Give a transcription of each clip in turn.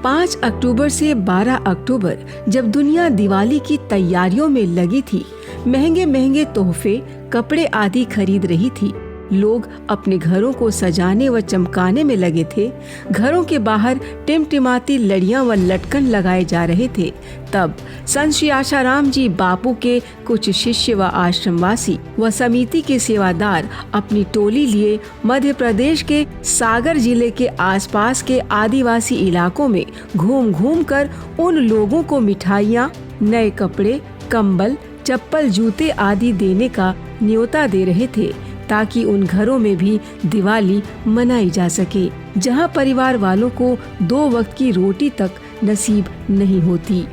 5 अक्टूबर से 12 अक्टूबर जब दुनिया दिवाली की तैयारियों में लगी थी, महंगे महंगे तोहफे, कपड़े आदि खरीद रही थी, लोग अपने घरों को सजाने व चमकाने में लगे थे, घरों के बाहर टिमटिमाती लड़ियां व लटकन लगाए जा रहे थे, तब संत श्री आशाराम जी बापू के कुछ शिष्य व आश्रमवासी व समिति के सेवादार अपनी टोली लिए मध्य प्रदेश के सागर जिले के आसपास के आदिवासी इलाकों में घूम घूम कर उन लोगों को मिठाइयाँ, नए कपड़े, कंबल, चप्पल, जूते आदि देने का न्योता दे रहे थे, ताकि उन घरों में भी दिवाली मनाई जा सके जहां परिवार वालों को 2 वक्त की रोटी तक नसीब नहीं होती।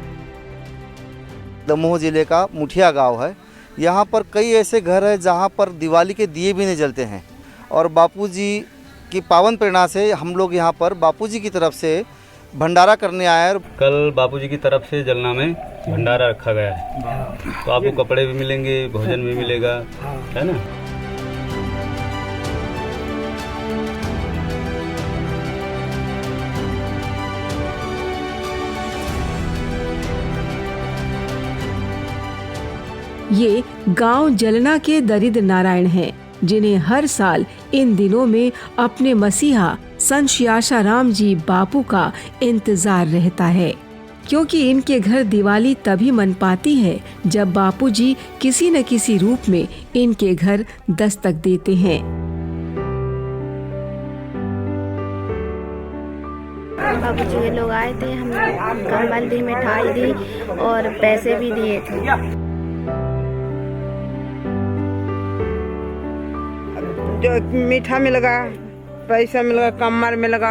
दमोह जिले का मुठिया गांव है। यहाँ पर कई ऐसे घर हैं जहाँ पर दिवाली के दिए भी नहीं जलते हैं, और बापूजी की पावन प्रेरणा से हम लोग यहाँ पर बापूजी की तरफ से भंडारा करने आए हैं। कल बापूजी की तरफ से जलना में भंडारा रखा गया है, तो आपको कपड़े भी मिलेंगे, भोजन भी मिलेगा, है ना। ये गांव जलना के दरिद्र नारायण हैं, जिन्हें हर साल इन दिनों में अपने मसीहा संत श्री आशाराम जी बापू का इंतजार रहता है, क्योंकि इनके घर दिवाली तभी मन पाती है जब बापूजी किसी न किसी रूप में इनके घर दस्तक देते हैं। बाबूजी के लोग आए थे, हमने कंबल दी, मिठाई दी और पैसे भी दिए थे। जो मीठा में लगा, पैसा में लगा, कमर में लगा,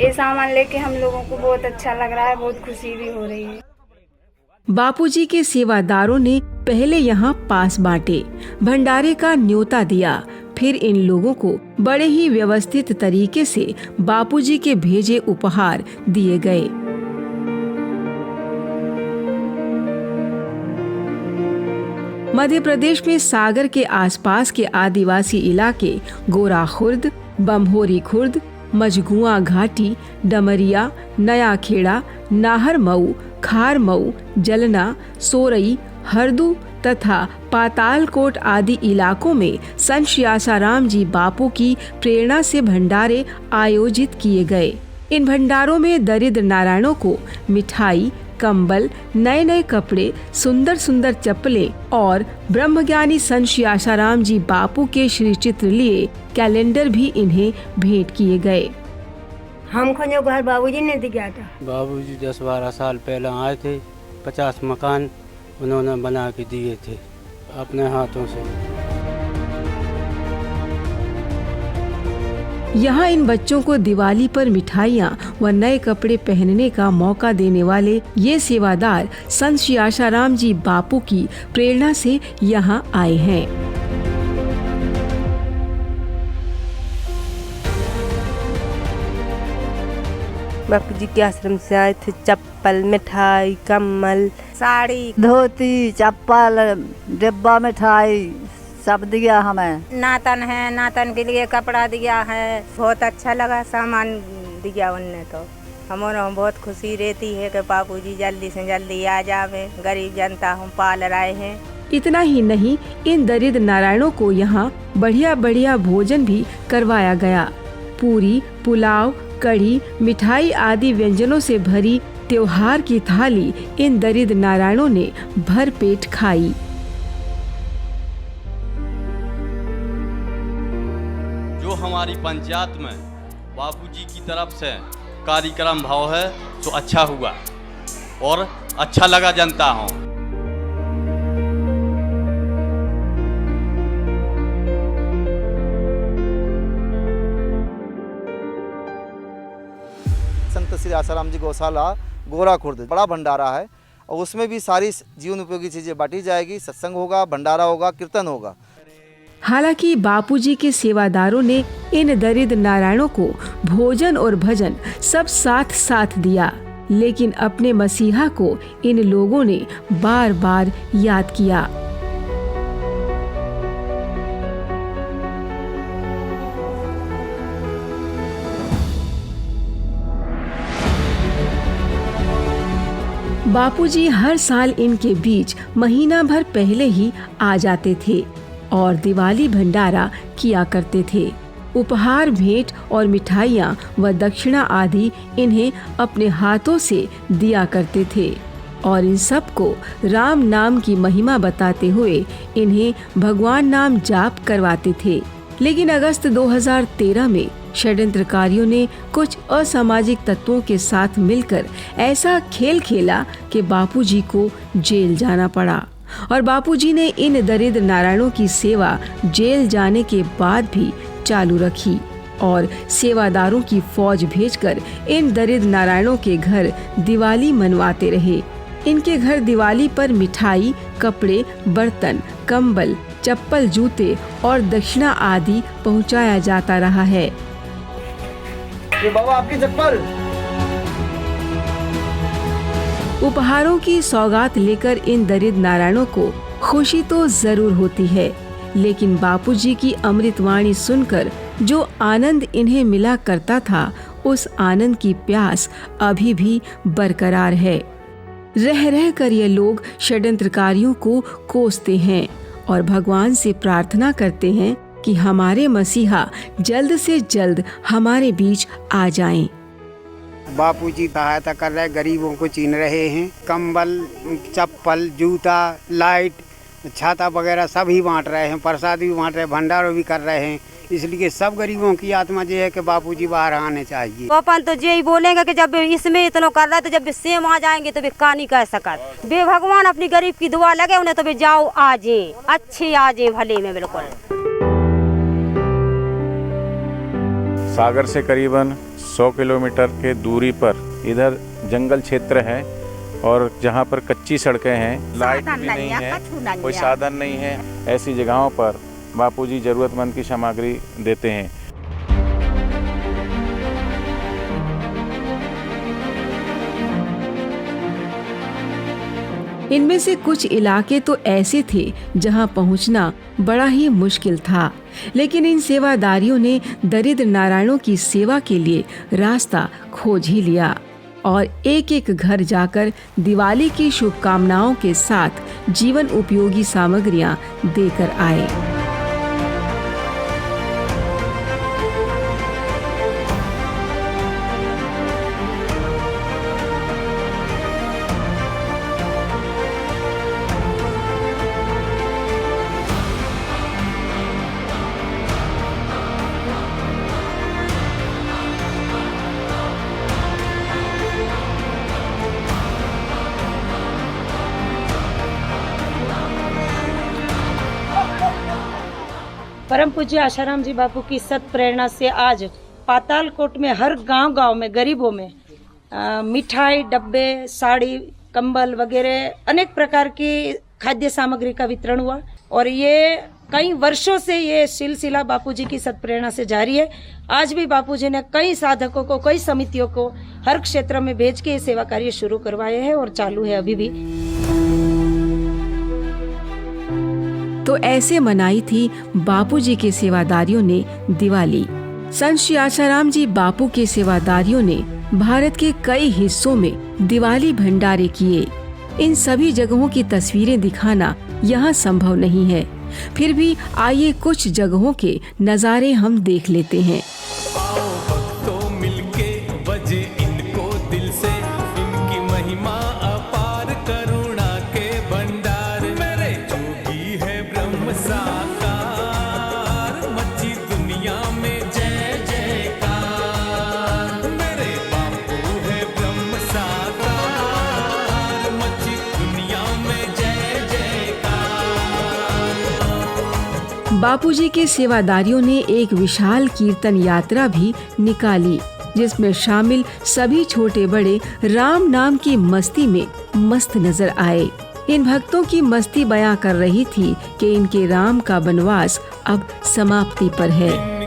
ये सामान लेके हम लोगों को बहुत अच्छा लग रहा है, बहुत खुशी भी हो रही है। बापूजी के सेवादारों ने पहले यहाँ पास बांटे, भंडारे का न्योता दिया, फिर इन लोगों को बड़े ही व्यवस्थित तरीके से बापूजी के भेजे उपहार दिए गए। मध्य प्रदेश में सागर के आसपास के आदिवासी इलाके गोरा खुर्द, बम्होरी खुर्द, मजगुआ घाटी, डमरिया, नया खेड़ा, नाहर मऊ, खार मऊ, जलना, सोरई, हरदू तथा पातालकोट आदि इलाकों में संत श्री आशाराम जी बापू की प्रेरणा से भंडारे आयोजित किए गए। इन भंडारों में दरिद्र नारायणों को मिठाई, कंबल, नए नए कपड़े, सुंदर सुंदर चप्पलें और ब्रह्मज्ञानी संत श्री आशाराम जी बापू के श्री चित्र लिए कैलेंडर भी इन्हें भेंट किए गए। हमको जो घर बाबूजी ने दिया था, बाबूजी 10-12 साल पहले आए थे, 50 मकान उन्होंने बना के दिए थे अपने हाथों से। यहाँ इन बच्चों को दिवाली पर मिठाइयाँ व नए कपड़े पहनने का मौका देने वाले ये सेवादार संत श्री आशाराम जी बापू की प्रेरणा से यहाँ आए हैं। बापू जी के आश्रम से आए थे। चप्पल, मिठाई, कम्बल, साड़ी, धोती, चप्पल, डिब्बा मिठाई सब दिया हमें। नातन है, नातन के लिए कपड़ा दिया है, बहुत अच्छा लगा सामान दिया उनने। तो हमारा बहुत खुशी रहती है कि बापूजी जल्दी से जल्दी आ जावे, गरीब जनता हम पाल रहे हैं। इतना ही नहीं, इन दरिद्र नारायणों को यहाँ बढ़िया बढ़िया भोजन भी करवाया गया। पूरी, पुलाव, कढ़ी, मिठाई आदि व्यंजनों से भरी त्योहार की थाली इन दरिद्र नारायणों ने भर पेट खाई। जो हमारी पंचायत में बापूजी की तरफ से कार्यक्रम भाव है तो अच्छा हुआ और अच्छा लगा जनता हूँ। संत श्री आशाराम जी गौशाला गोरा खुर्द बड़ा भंडारा है, और उसमें भी सारी जीवन उपयोगी चीज़ें बांटी जाएगी। सत्संग होगा, भंडारा होगा, कीर्तन होगा। हालांकि बापूजी के सेवादारों ने इन दरिद्र नारायणों को भोजन और भजन सब साथ साथ दिया, लेकिन अपने मसीहा को इन लोगों ने बार बार याद किया। बापूजी हर साल इनके बीच महीना भर पहले ही आ जाते थे और दिवाली भंडारा किया करते थे। उपहार, भेंट और मिठाइयाँ व दक्षिणा आदि इन्हें अपने हाथों से दिया करते थे और इन सबको राम नाम की महिमा बताते हुए इन्हें भगवान नाम जाप करवाते थे। लेकिन अगस्त 2013 में षड्यंत्रकारियों ने कुछ असामाजिक तत्वों के साथ मिलकर ऐसा खेल खेला कि बापूजी को जेल जाना पड़ा और बापूजी ने इन दरिद्र नारायणों की सेवा जेल जाने के बाद भी चालू रखी और सेवादारों की फौज भेजकर इन दरिद्र नारायणों के घर दिवाली मनवाते रहे। इनके घर दिवाली पर मिठाई, कपड़े, बर्तन, कंबल, चप्पल, जूते और दक्षिणा आदि पहुंचाया जाता रहा है। ये बाबा आपकी चप्पल। उपहारों की सौगात लेकर इन दरिद्र नारायणों को खुशी तो जरूर होती है, लेकिन बापूजी की अमृतवाणी सुनकर जो आनंद इन्हें मिला करता था, उस आनंद की प्यास अभी भी बरकरार है। रह रह कर ये लोग षड्यंत्रकारियों को कोसते हैं और भगवान से प्रार्थना करते हैं कि हमारे मसीहा जल्द से जल्द हमारे बीच आ जाएं। बापूजी सहायता कर रहे, गरीबों को छीन रहे हैं। कंबल, चप्पल, जूता, लाइट, छाता वगैरह सभी बांट रहे हैं, प्रसाद भी बांट रहे हैं, भंडारा भी कर रहे हैं। इसलिए सब गरीबों की आत्मा ये है कि बापूजी बाहर आने चाहिए। अपन तो यही बोलेंगे कि जब इसमें इतना कर रहे तो जब सेम आ जाएंगे तो वे कहानी कह सकत। बे भगवान अपनी गरीब की दुआ लगे उन्हें तो वे जाओ आ जाए, अच्छे आ जाए भले में। बिल्कुल सागर से करीबन 100 किलोमीटर के दूरी पर इधर जंगल क्षेत्र है और जहाँ पर कच्ची सड़कें हैं, लाइट भी नहीं है, कोई साधन नहीं है, ऐसी जगहों पर बापूजी जरूरतमंद की सामग्री देते हैं। इनमें से कुछ इलाके तो ऐसे थे जहां पहुंचना बड़ा ही मुश्किल था, लेकिन इन सेवादारियों ने दरिद्र नारायणों की सेवा के लिए रास्ता खोज ही लिया और एक एक घर जाकर दिवाली की शुभकामनाओं के साथ जीवन उपयोगी सामग्रियां देकर आए। परम पूज्य आशाराम जी बापू की सत प्रेरणा से आज पातालकोट में हर गांव-गांव में गरीबों में मिठाई, डब्बे, साड़ी, कंबल वगैरह अनेक प्रकार की खाद्य सामग्री का वितरण हुआ और ये कई वर्षों से ये सिलसिला बापूजी की सत प्रेरणा से जारी है। आज भी बापूजी ने कई साधकों को, कई समितियों को हर क्षेत्र में भेज के ये सेवा कार्य शुरू करवाए हैं और चालू है अभी भी। तो ऐसे मनाई थी बापूजी के सेवादारियों ने दिवाली। संत श्री आशाराम जी बापू के सेवादारियों ने भारत के कई हिस्सों में दिवाली भंडारे किए। इन सभी जगहों की तस्वीरें दिखाना यहाँ संभव नहीं है, फिर भी आइए कुछ जगहों के नज़ारे हम देख लेते हैं। बापूजी के सेवादारियों ने एक विशाल कीर्तन यात्रा भी निकाली, जिसमें शामिल सभी छोटे बड़े राम नाम की मस्ती में मस्त नजर आए। इन भक्तों की मस्ती बयां कर रही थी कि इनके राम का वनवास अब समाप्ति पर है।